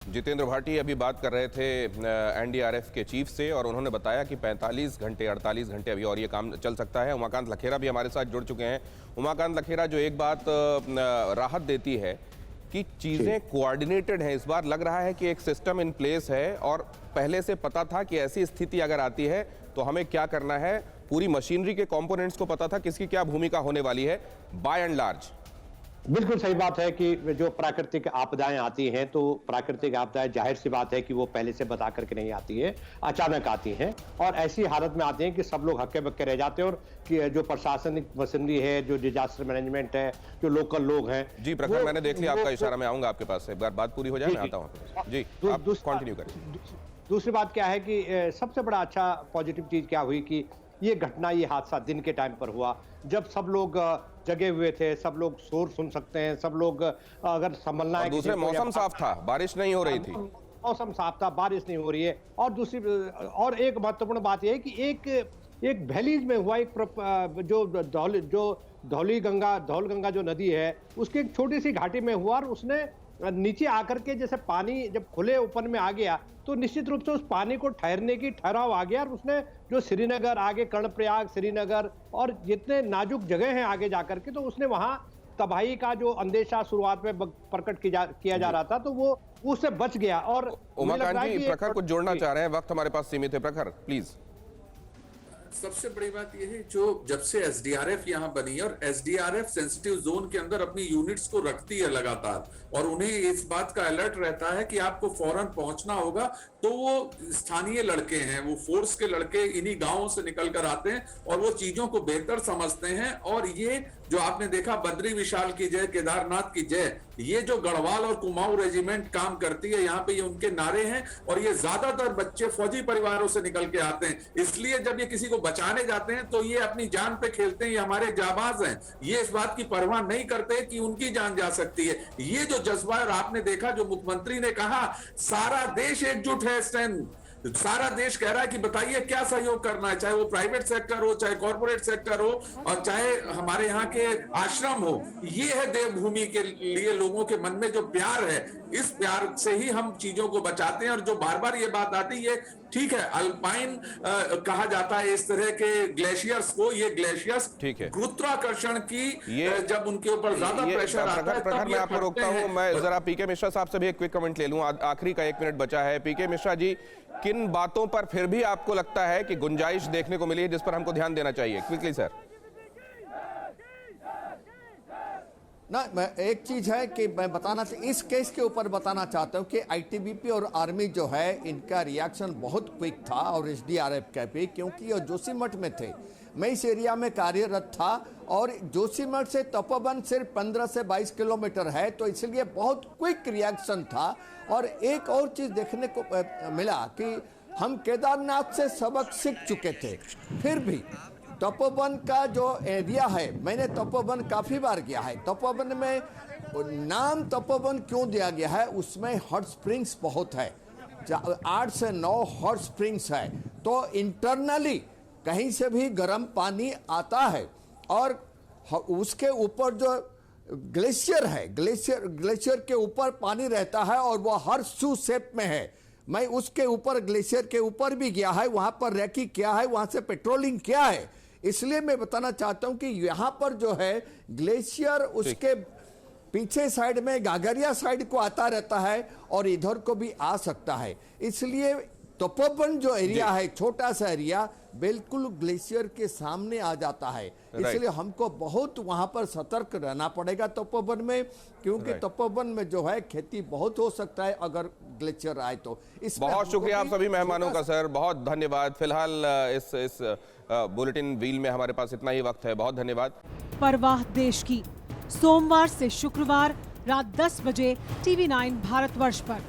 जितेंद्र भाटी अभी बात कर रहे थे एनडीआरएफ के चीफ से और उन्होंने बताया कि 45 घंटे 48 घंटे अभी और ये काम चल सकता है। उमाकांत लखेरा भी हमारे साथ जुड़ चुके हैं। उमाकांत लखेरा, जो एक बात राहत देती है कि चीज़ें कोऑर्डिनेटेड हैं, इस बार लग रहा है कि एक सिस्टम इन प्लेस है और पहले से पता था कि ऐसी स्थिति अगर आती है तो हमें क्या करना है। पूरी मशीनरी के कंपोनेंट्स को पता था किसकी क्या भूमिका होने वाली है बाय एंड लार्ज। बिल्कुल सही बात है कि जो प्राकृतिक आपदाएं आती हैं तो प्राकृतिक आपदाएं जाहिर सी बात है कि वो पहले से बता करके नहीं आती है, अचानक आती हैं और ऐसी हालत में आती हैं कि सब लोग हक्के बक्के रह जाते हैं और कि जो प्रशासनिक मशीनरी है, जो डिजास्टर मैनेजमेंट है, जो लोकल लोग हैं। जी प्रखर, मैंने देख लिया आपका इशारा, मैं आऊंगा आपके पास से। एक बार बात पूरी हो जाए मैं आता हूँ। जी आप कंटिन्यू करें। दूसरी बात क्या है कि सबसे बड़ा अच्छा पॉजिटिव चीज क्या हुई कि ये घटना, ये हादसा दिन के टाइम पर हुआ जब सब लोग जगे हुए थे, सब लोग शोर सुन सकते हैं, सब लोग अगर संभलना है। दूसरे मौसम साफ था, बारिश नहीं हो रही थी, मौसम साफ था, बारिश नहीं हो रही है। और दूसरी और एक महत्वपूर्ण बात यह है कि एक भैलीज में हुआ एक जो धौल गंगा जो नदी है उसके एक छोटी सी घाटी में हुआ और उसने नीचे आकर के जैसे पानी जब खुले ओपन में आ गया तो निश्चित रूप से उस पानी को ठहरने की ठहराव आ गया और उसने जो श्रीनगर, आगे कर्णप्रयाग, श्रीनगर और जितने नाजुक जगह हैं आगे जाकर के, तो उसने वहां तबाही का जो अंदेशा शुरुआत में प्रकट किया जा रहा था तो वो उससे बच गया। और उमाकांत जी, प्रखर कुछ जोड़ना चाह रहे हैं, वक्त हमारे पास सीमित है। प्रखर प्लीज। सबसे बड़ी बात यह है, जो जब से एसडीआरएफ यहां बनी है और एसडीआरएफ सेंसिटिव जोन के अंदर अपनी यूनिट्स को रखती है लगातार और उन्हें इस बात का अलर्ट रहता है कि आपको फौरन पहुंचना होगा, तो वो स्थानीय लड़के हैं, वो फोर्स के लड़के इन्हीं गांवों से निकल कर आते हैं और वो चीजों को बेहतर समझते हैं। और ये जो आपने देखा, बद्री विशाल की जय, केदारनाथ की जय, ये जो गढ़वाल और कुमाऊं रेजिमेंट काम करती है यहाँ पे, ये उनके नारे हैं और ये ज्यादातर बच्चे फौजी परिवारों से निकल के आते हैं। इसलिए जब ये किसी को बचाने जाते हैं तो ये अपनी जान पे खेलते हैं, ये हमारे जाबाज हैं, ये इस बात की परवाह नहीं करते कि उनकी जान जा सकती है। ये जो जज्बा, और आपने देखा जो मुख्यमंत्री ने कहा, सारा देश एकजुट है इस टाइम, सारा देश कह रहा है कि बताइए क्या सहयोग करना है, चाहे वो प्राइवेट सेक्टर हो, चाहे कॉर्पोरेट सेक्टर हो और चाहे हमारे यहाँ के आश्रम हो। ये है देवभूमि के लिए लोगों के मन में जो प्यार है, इस प्यार से ही हम चीजों को बचाते हैं। और जो बार बार ये बात आती है, ठीक है, अल्पाइन कहा जाता है इस तरह के ग्लेशियर्स को, ये ग्लेशियर्स गुरुत्वाकर्षण की जब उनके ऊपर ज्यादा प्रेशर आता है। प्रखर, मैं आपको रोकता हूं, मैं जरा पीके मिश्रा साहब से भी एक क्विक कमेंट ले लूं, आखिरी का 1 मिनट बचा है। पीके मिश्रा जी, किन बातों पर फिर भी आपको लगता है कि गुंजाइश देखने को मिली है जिस पर हमको ध्यान देना चाहिए? Quickly sir. ना, मैं एक चीज है कि मैं इस केस के ऊपर बताना चाहता हूं कि आईटीबीपी और आर्मी जो है, इनका रिएक्शन बहुत क्विक था और एसडीआरएफ का भी, क्योंकि ये जोशीमठ में थे। मैं इस एरिया में कार्यरत था और जोशीमठ से तपोवन सिर्फ 15 से 22 किलोमीटर है, तो इसलिए बहुत क्विक रिएक्शन था। और एक और चीज देखने को मिला कि हम केदारनाथ से सबक सीख चुके थे, फिर भी तपोवन का जो एरिया है, मैंने तपोवन काफ़ी बार गया है। तपोवन में नाम तपोवन क्यों दिया गया है, उसमें हॉट स्प्रिंग्स बहुत है, 8 से 9 हॉट स्प्रिंग्स है, तो इंटरनली कहीं से भी गर्म पानी आता है। और उसके ऊपर जो ग्लेशियर है, ग्लेशियर के ऊपर पानी रहता है और वो हर शू शेप में है। मैं उसके ऊपर, ग्लेशियर के ऊपर भी गया है, वहाँ पर रेकी किया है, वहाँ से पेट्रोलिंग किया है। इसलिए मैं बताना चाहता हूं कि यहां पर जो है ग्लेशियर, उसके पीछे साइड में गागरिया साइड को आता रहता है और इधर को भी आ सकता है। इसलिए तपोवन जो एरिया है, छोटा सा एरिया, बिल्कुल ग्लेशियर के सामने आ जाता है। इसलिए हमको बहुत वहां पर सतर्क रहना पड़ेगा तपोवन में, क्योंकि तपोवन में जो है खेती बहुत हो सकता है अगर ग्लेशियर आए तो। बहुत शुक्रिया आप सभी मेहमानों का सर, बहुत धन्यवाद। फिलहाल इस बुलेटिन व्हील में हमारे पास इतना ही वक्त है, बहुत धन्यवाद। परवाह देश की, सोमवार से शुक्रवार रात 10 बजे TV9 भारतवर्ष पर।